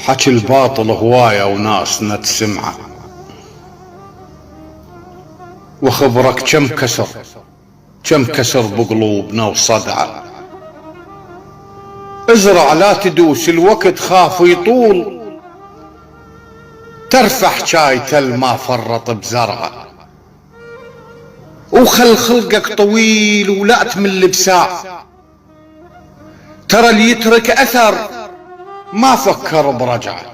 حكي الباطل هواية وناس نتسمعه، وخبرك كم كسر بقلوبنا وصدعه. ازرع لا تدوس الوقت خاف يطول، ترفع حجايته ما فرط بزرعه. وخل خلقك طويل ولا تمل بساع، ترى اللي يترك اثر ما فكر برجعه.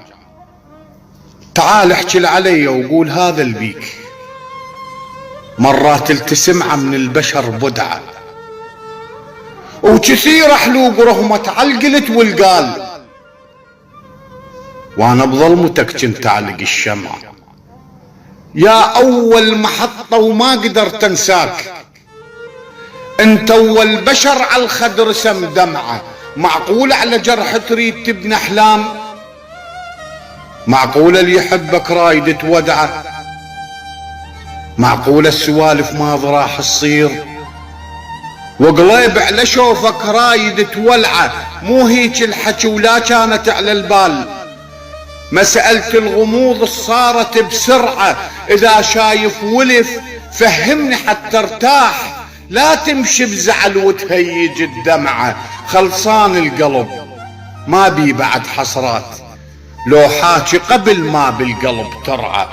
تعال احكي علي وقول هذا البيك، مرات التسمعه من البشر بدعه. وكثير حلوق رغمت عالقلت والقال، وانا بظلمتك كنت اعلق الشمعة. يا اول محطة وما قدرت انساك، انت اول بشر عالخد رسم دمعة. معقول على جرح تريد تبني احلام؟ معقول اللي يحبك رايد تودعه؟ معقول السوالف ما راح تصير؟ وقليب على شوفك رايد تولعه، مو هيك الحكي ولا كانت على البال. مسألة الغموض صارت بسرعة، اذا شايف ولف فهمني حتى ارتاح. لا تمشي بزعل وتهيج الدمعة، خلصان القلب ما بي بعد حسرات، لو حاكي قبل ما بالقلب ترعى.